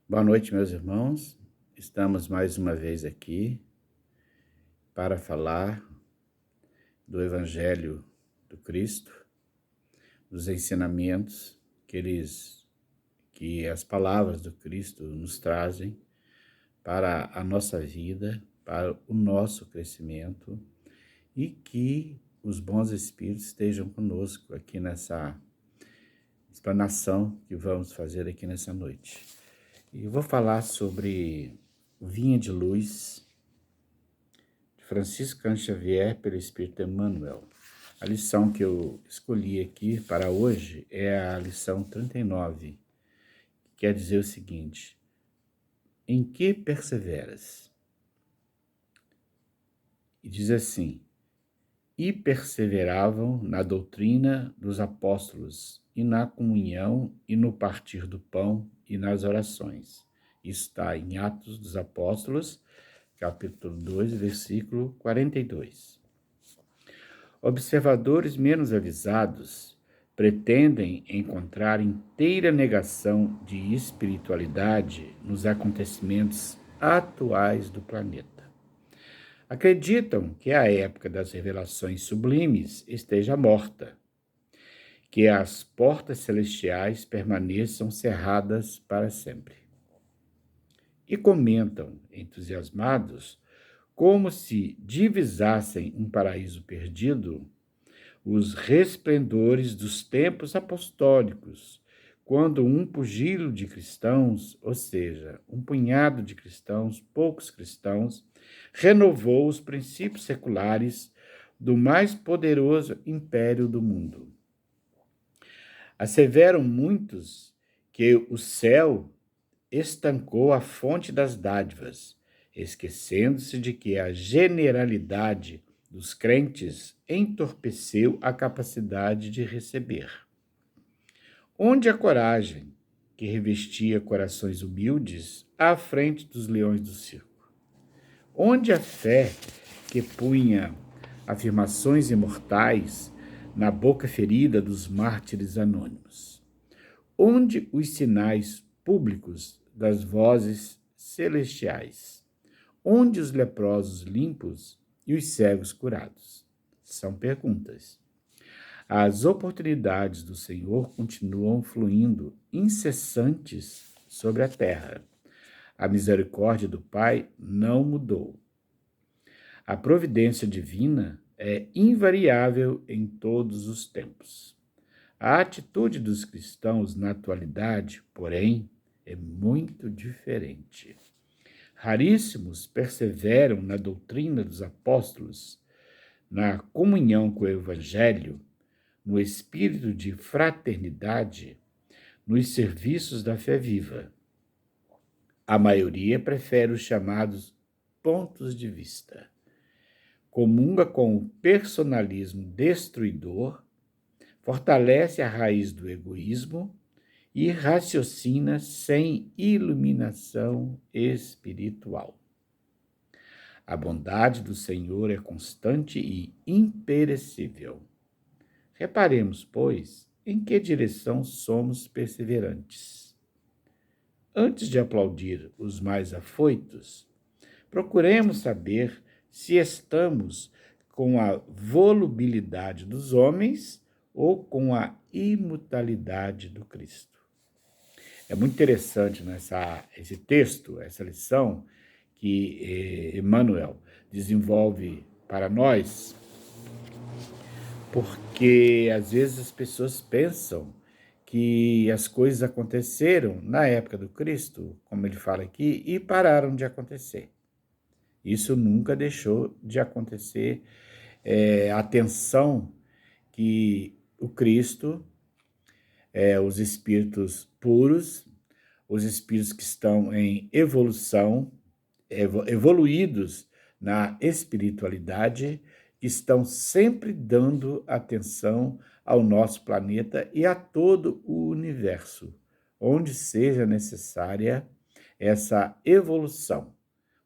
Boa noite, meus irmãos. Estamos mais uma vez aqui para falar do Evangelho do Cristo, dos ensinamentos que as palavras do Cristo nos trazem para a nossa vida, para o nosso crescimento e que os bons espíritos estejam conosco aqui nessa explanação que vamos fazer aqui nessa noite. E eu vou falar sobre Vinha de Luz, de Francisco Cândido Xavier, pelo Espírito Emmanuel. A lição que eu escolhi aqui para hoje é a lição 39, que quer dizer o seguinte: em que perseveras? E diz assim: e perseveravam na doutrina dos apóstolos, e na comunhão, e no partir do pão, e nas orações. Isso está em Atos dos Apóstolos, capítulo 2, versículo 42. Observadores menos avisados pretendem encontrar inteira negação de espiritualidade nos acontecimentos atuais do planeta. Acreditam que a época das revelações sublimes esteja morta, que as portas celestiais permaneçam cerradas para sempre. E comentam, entusiasmados, como se divisassem um paraíso perdido, os resplendores dos tempos apostólicos, quando um pugilo de cristãos, ou seja, um punhado de cristãos, poucos cristãos, renovou os princípios seculares do mais poderoso império do mundo. Asseveram muitos que o céu estancou a fonte das dádivas, esquecendo-se de que a generalidade dos crentes entorpeceu a capacidade de receber. Onde a coragem que revestia corações humildes à frente dos leões do circo? Onde a fé que punha afirmações imortais na boca ferida dos mártires anônimos? Onde os sinais públicos das vozes celestiais? Onde os leprosos limpos e os cegos curados? São perguntas. As oportunidades do Senhor continuam fluindo incessantes sobre a terra. A misericórdia do Pai não mudou. A providência divina é invariável em todos os tempos. A atitude dos cristãos na atualidade, porém, é muito diferente. Raríssimos perseveram na doutrina dos apóstolos, na comunhão com o Evangelho, no espírito de fraternidade, nos serviços da fé viva. A maioria prefere os chamados pontos de vista. Comunga com o personalismo destruidor, fortalece a raiz do egoísmo e raciocina sem iluminação espiritual. A bondade do Senhor é constante e imperecível. Reparemos, pois, em que direção somos perseverantes. Antes de aplaudir os mais afoitos, procuremos saber se estamos com a volubilidade dos homens ou com a imutabilidade do Cristo. É muito interessante esse texto, essa lição que Emmanuel desenvolve para nós, porque às vezes as pessoas pensam que as coisas aconteceram na época do Cristo, como ele fala aqui, e pararam de acontecer. Isso nunca deixou de acontecer. A tensão que o Cristo, os espíritos puros, os espíritos que estão em evolução, evoluídos na espiritualidade, estão sempre dando atenção ao nosso planeta e a todo o universo, onde seja necessária essa evolução.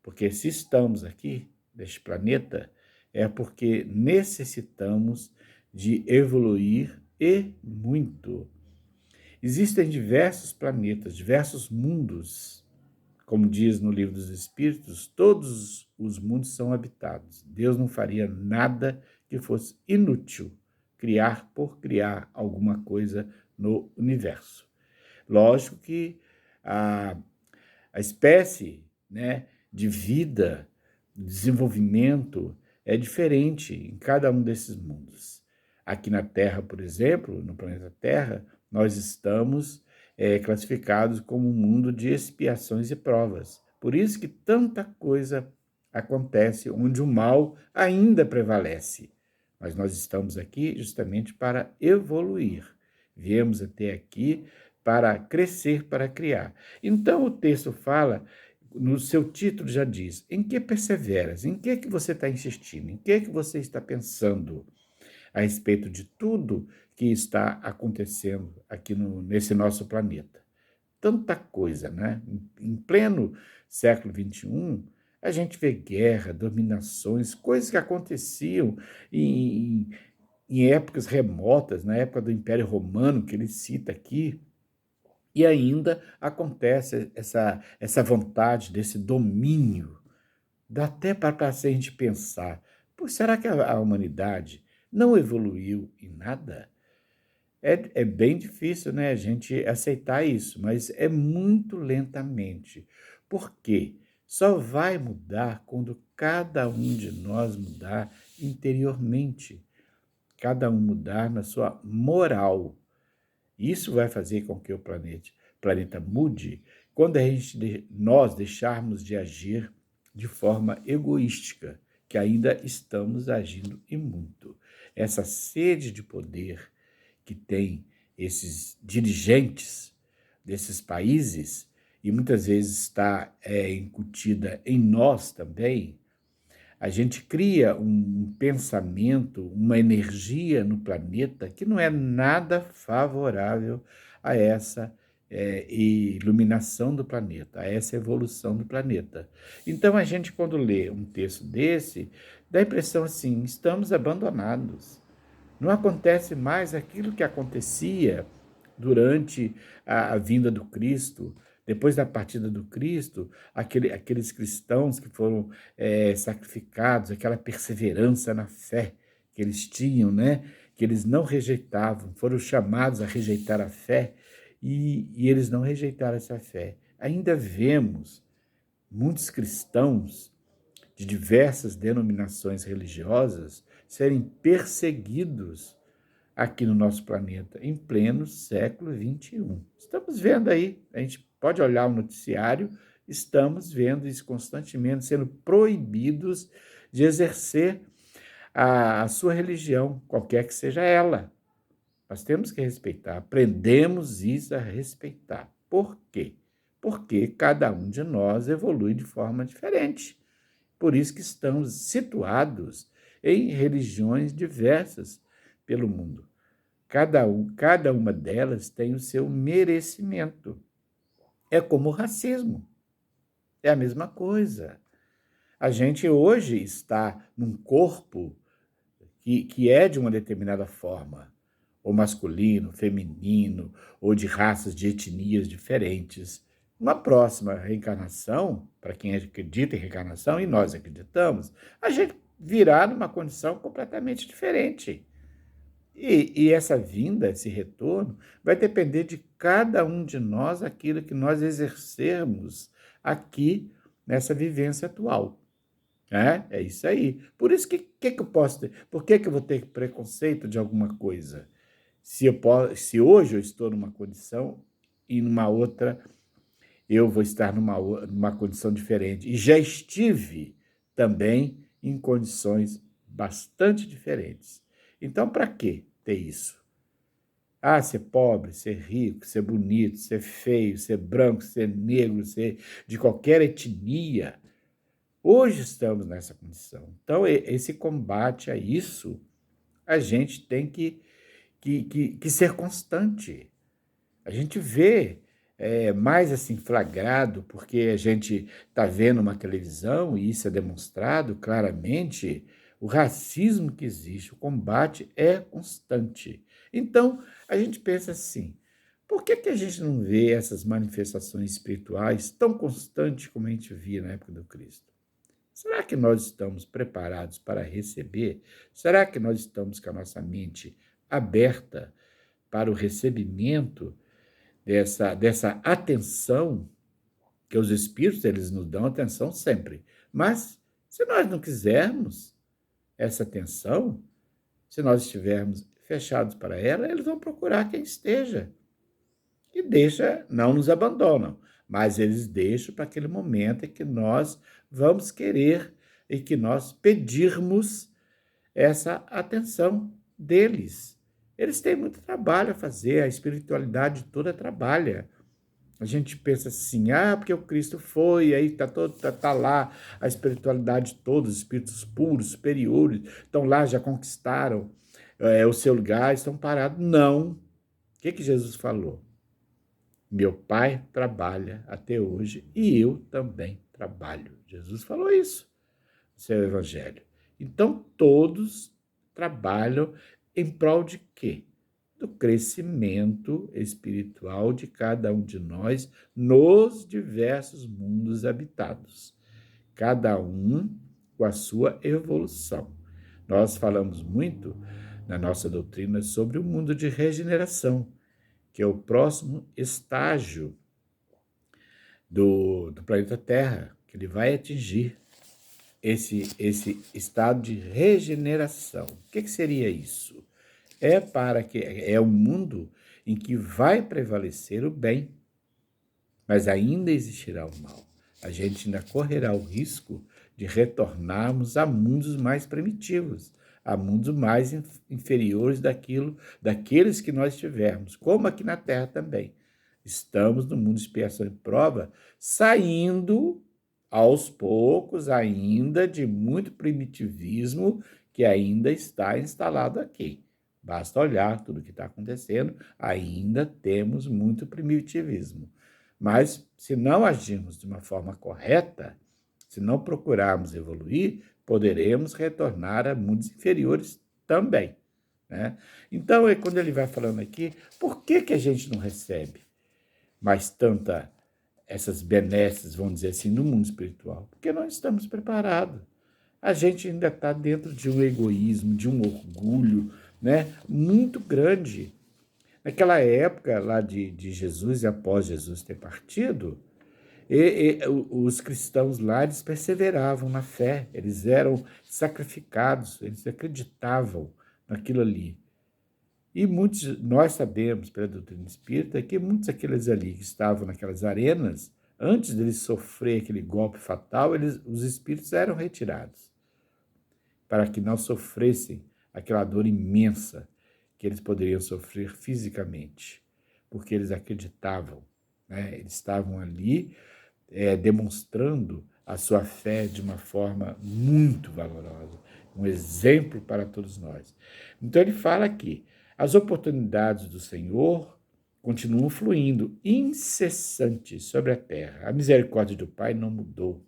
Porque se estamos aqui, neste planeta, é porque necessitamos de evoluir e muito. Existem diversos planetas, diversos mundos, como diz no Livro dos Espíritos, todos os mundos são habitados. Deus não faria nada que fosse inútil, criar por criar alguma coisa no universo. Lógico que a espécie, né, de vida, desenvolvimento, é diferente em cada um desses mundos. Aqui na Terra, por exemplo, no planeta Terra, nós estamos classificados como um mundo de expiações e provas. Por isso que tanta coisa acontece onde o mal ainda prevalece. Mas nós estamos aqui justamente para evoluir. Viemos até aqui para crescer, para criar. Então o texto fala, no seu título já diz, em que perseveras? Em que você está insistindo? Em que você está pensando a respeito de tudo que está acontecendo aqui nesse nosso planeta? Tanta coisa, né? Em pleno século XXI, a gente vê guerra, dominações, coisas que aconteciam em épocas remotas, na época do Império Romano, que ele cita aqui, e ainda acontece essa vontade desse domínio. Dá até para a gente pensar, pô, será que a humanidade não evoluiu em nada? É bem difícil, né, a gente aceitar isso, mas é muito lentamente. Por quê? Só vai mudar quando cada um de nós mudar interiormente, cada um mudar na sua moral. Isso vai fazer com que o planeta mude quando nós deixarmos de agir de forma egoística, que ainda estamos agindo e muito. Essa sede de poder que tem esses dirigentes desses países, e muitas vezes está incutida em nós também, a gente cria um pensamento, uma energia no planeta que não é nada favorável a essa iluminação do planeta, a essa evolução do planeta. Então, a gente, quando lê um texto desse, dá a impressão assim, estamos abandonados. Não acontece mais aquilo que acontecia durante a vinda do Cristo, depois da partida do Cristo, aqueles cristãos que foram sacrificados, aquela perseverança na fé que eles tinham, né? Que eles não rejeitavam, foram chamados a rejeitar a fé e eles não rejeitaram essa fé. Ainda vemos muitos cristãos de diversas denominações religiosas serem perseguidos aqui no nosso planeta, em pleno século XXI. Estamos vendo aí, a gente pode olhar o noticiário, estamos vendo isso constantemente, sendo proibidos de exercer a sua religião, qualquer que seja ela. Nós temos que respeitar, aprendemos isso a respeitar. Por quê? Porque cada um de nós evolui de forma diferente. Por isso que estamos situados em religiões diversas pelo mundo. Cada uma delas tem o seu merecimento. É como o racismo. É a mesma coisa. A gente hoje está num corpo que é de uma determinada forma, ou masculino, feminino, ou de raças, de etnias diferentes. Uma próxima reencarnação, para quem acredita em reencarnação, e nós acreditamos, a gente virá numa condição completamente diferente. E essa vinda, esse retorno, vai depender de cada um de nós, aquilo que nós exercermos aqui nessa vivência atual. É isso aí. Por isso que eu posso ter? Por que eu vou ter preconceito de alguma coisa? Se hoje eu estou numa condição e numa outra eu vou estar numa condição diferente. E já estive também em condições bastante diferentes. Então, para que ter isso? Ah, ser pobre, ser rico, ser bonito, ser feio, ser branco, ser negro, ser de qualquer etnia. Hoje estamos nessa condição. Então, esse combate a isso, a gente tem que ser constante. A gente vê mais assim flagrado, porque a gente está vendo uma televisão e isso é demonstrado claramente, o racismo que existe, o combate é constante. Então, a gente pensa assim, Por que a gente não vê essas manifestações espirituais tão constantes como a gente via na época do Cristo? Será que nós estamos preparados para receber? Será que nós estamos com a nossa mente aberta para o recebimento dessa atenção que os Espíritos eles nos dão atenção sempre? Mas se nós não quisermos essa atenção, se nós estivermos fechados para ela, eles vão procurar quem esteja. E não nos abandonam, mas eles deixam para aquele momento em que nós vamos querer e que nós pedirmos essa atenção deles. Eles têm muito trabalho a fazer, a espiritualidade toda trabalha. A gente pensa assim, porque o Cristo foi, aí tá lá a espiritualidade toda, os espíritos puros, superiores, estão lá, já conquistaram o seu lugar, estão parados. Não. O que Jesus falou? Meu Pai trabalha até hoje e eu também trabalho. Jesus falou isso no seu Evangelho. Então, todos trabalham em prol de quê? Do crescimento espiritual de cada um de nós nos diversos mundos habitados. Cada um com a sua evolução. Nós falamos muito na nossa doutrina sobre o mundo de regeneração, que é o próximo estágio do planeta Terra, que ele vai atingir esse estado de regeneração. O que seria isso? É um mundo em que vai prevalecer o bem, mas ainda existirá o mal. A gente ainda correrá o risco de retornarmos a mundos mais primitivos, a mundos mais inferiores daqueles que nós tivermos, como aqui na Terra também. Estamos no mundo de expiação e prova, saindo aos poucos ainda de muito primitivismo que ainda está instalado aqui. Basta olhar tudo o que está acontecendo, ainda temos muito primitivismo. Mas, se não agirmos de uma forma correta, se não procurarmos evoluir, poderemos retornar a mundos inferiores também. Né? Então, quando ele vai falando aqui, por que a gente não recebe mais essas benesses, vamos dizer assim, no mundo espiritual? Porque não estamos preparados. A gente ainda está dentro de um egoísmo, de um orgulho, né, muito grande. Naquela época lá de Jesus e após Jesus ter partido, os cristãos lá, eles perseveravam na fé, eles eram sacrificados, eles acreditavam naquilo ali. E nós sabemos, pela doutrina espírita, que muitos daqueles ali que estavam naquelas arenas, antes deles sofrer aquele golpe fatal, os espíritos eram retirados, para que não sofressem aquela dor imensa que eles poderiam sofrer fisicamente, porque eles acreditavam, né? Eles estavam ali demonstrando a sua fé de uma forma muito valorosa, um exemplo para todos nós. Então ele fala aqui, as oportunidades do Senhor continuam fluindo incessantes sobre a terra. A misericórdia do Pai não mudou.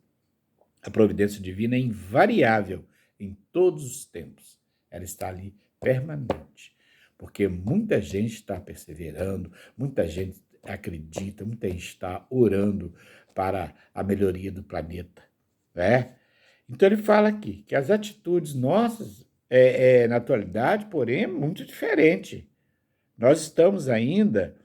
A providência divina é invariável em todos os tempos. Ela está ali permanente, porque muita gente está perseverando, muita gente acredita, muita gente está orando para a melhoria do planeta, né? Então ele fala aqui que as atitudes nossas, na atualidade, porém, é muito diferente. Nós estamos ainda,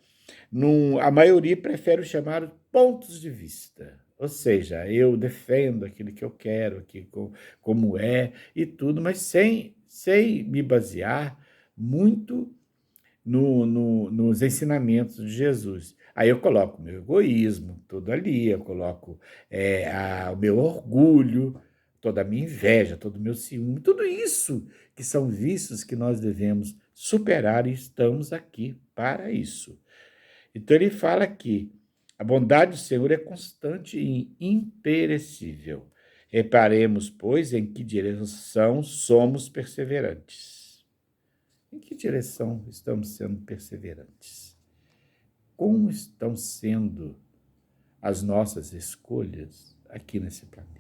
a maioria prefere os chamados pontos de vista, ou seja, eu defendo aquilo que eu quero, como é e tudo, mas sem me basear muito nos ensinamentos de Jesus. Aí eu coloco o meu egoísmo todo ali, eu coloco o meu orgulho, toda a minha inveja, todo o meu ciúme, tudo isso que são vícios que nós devemos superar e estamos aqui para isso. Então ele fala aqui, a bondade do Senhor é constante e imperecível. Reparemos, pois, em que direção somos perseverantes. Em que direção estamos sendo perseverantes? Como estão sendo as nossas escolhas aqui nesse planeta?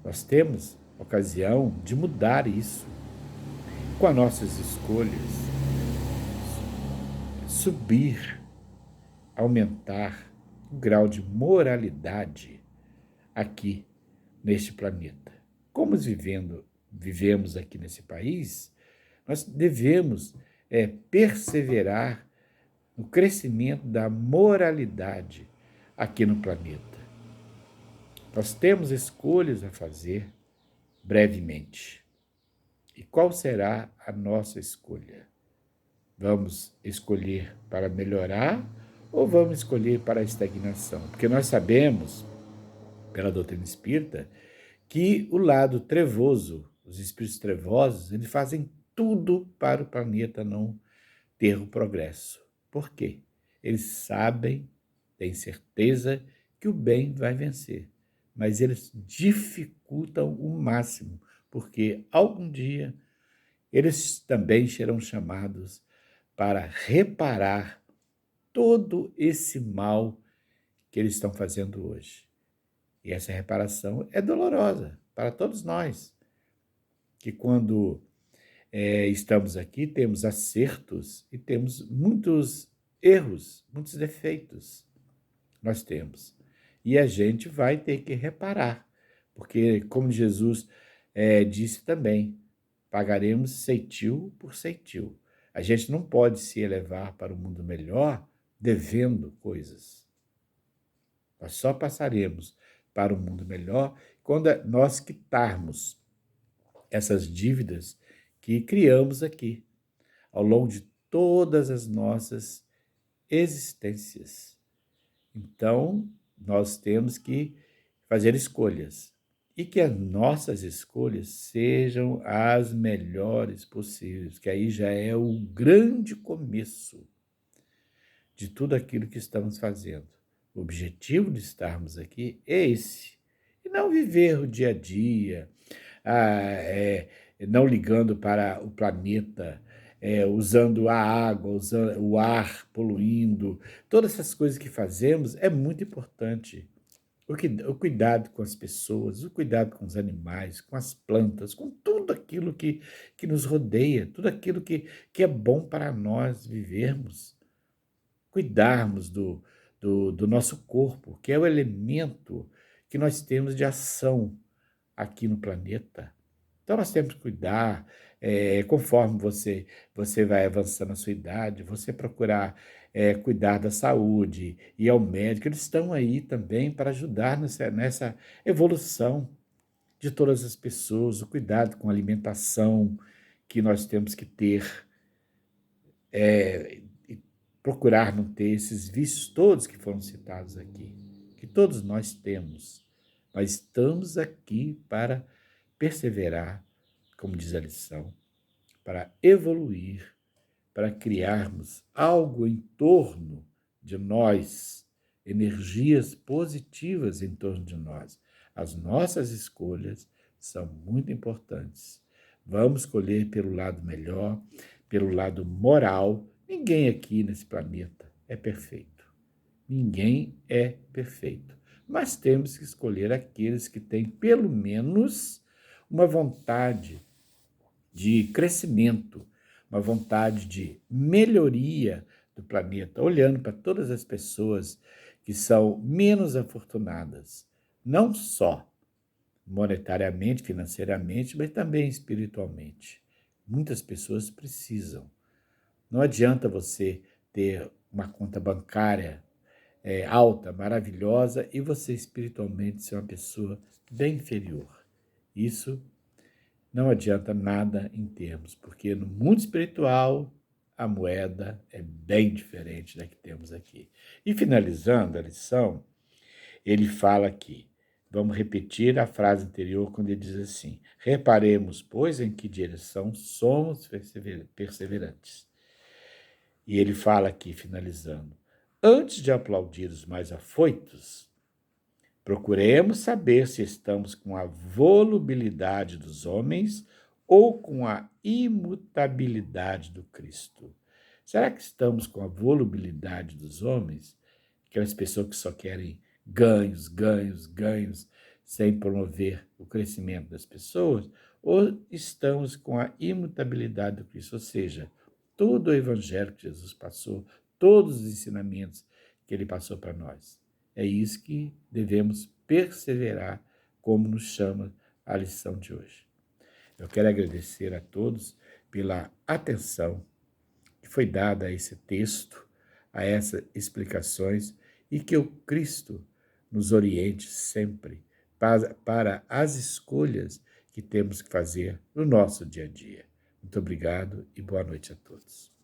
Nós temos ocasião de mudar isso com as nossas escolhas. subir, aumentar o grau de moralidade aqui neste planeta. Como vivemos aqui nesse país, nós devemos perseverar no crescimento da moralidade aqui no planeta. Nós temos escolhas a fazer brevemente. E qual será a nossa escolha? Vamos escolher para melhorar ou vamos escolher para a estagnação? Porque nós sabemos, pela doutrina espírita, que o lado trevoso, os espíritos trevosos, eles fazem tudo para o planeta não ter o progresso. Por quê? Eles sabem, têm certeza que o bem vai vencer, mas eles dificultam o máximo, porque algum dia eles também serão chamados para reparar todo esse mal que eles estão fazendo hoje. E essa reparação é dolorosa para todos nós, que quando estamos aqui temos acertos e temos muitos erros, muitos defeitos nós temos. E a gente vai ter que reparar, porque como Jesus disse também, pagaremos ceitil por ceitil. A gente não pode se elevar para o mundo melhor devendo coisas. Nós só passaremos para um mundo melhor quando nós quitarmos essas dívidas que criamos aqui, ao longo de todas as nossas existências. Então, nós temos que fazer escolhas e que as nossas escolhas sejam as melhores possíveis, que aí já é o grande começo de tudo aquilo que estamos fazendo. O objetivo de estarmos aqui é esse, e não viver o dia a dia, não ligando para o planeta, usando a água, usando o ar, poluindo. Todas essas coisas que fazemos é muito importante. O cuidado com as pessoas, o cuidado com os animais, com as plantas, com tudo aquilo que nos rodeia, tudo aquilo que é bom para nós vivermos. Cuidarmos do nosso corpo, que é o elemento que nós temos de ação aqui no planeta. Então nós temos que cuidar, conforme você vai avançando na sua idade, você procurar cuidar da saúde, ir ao médico. Eles estão aí também para ajudar nessa evolução de todas as pessoas, o cuidado com a alimentação que nós temos que ter, e procurar não ter esses vícios todos que foram citados aqui, que todos nós temos. Nós estamos aqui para perseverar, como diz a lição, para evoluir, para criarmos algo em torno de nós, energias positivas em torno de nós. As nossas escolhas são muito importantes. Vamos escolher pelo lado melhor, pelo lado moral. Ninguém aqui nesse planeta é perfeito. Ninguém é perfeito. Mas temos que escolher aqueles que têm, pelo menos, uma vontade de crescimento, uma vontade de melhoria do planeta, olhando para todas as pessoas que são menos afortunadas, não só monetariamente, financeiramente, mas também espiritualmente. Muitas pessoas precisam. Não adianta você ter uma conta bancária alta, maravilhosa, e você espiritualmente ser uma pessoa bem inferior. Isso não adianta nada em termos, porque no mundo espiritual a moeda é bem diferente da que temos aqui. E finalizando a lição, ele fala aqui, vamos repetir a frase anterior quando ele diz assim: reparemos, pois, em que direção somos perseverantes. E ele fala aqui, finalizando, antes de aplaudir os mais afoitos, procuremos saber se estamos com a volubilidade dos homens ou com a imutabilidade do Cristo. Será que estamos com a volubilidade dos homens? Aquelas pessoas que só querem ganhos, ganhos, ganhos, sem promover o crescimento das pessoas? Ou estamos com a imutabilidade do Cristo? Ou seja, todo o evangelho que Jesus passou, todos os ensinamentos que ele passou para nós. É isso que devemos perseverar, como nos chama a lição de hoje. Eu quero agradecer a todos pela atenção que foi dada a esse texto, a essas explicações, e que o Cristo nos oriente sempre para as escolhas que temos que fazer no nosso dia a dia. Muito obrigado e boa noite a todos.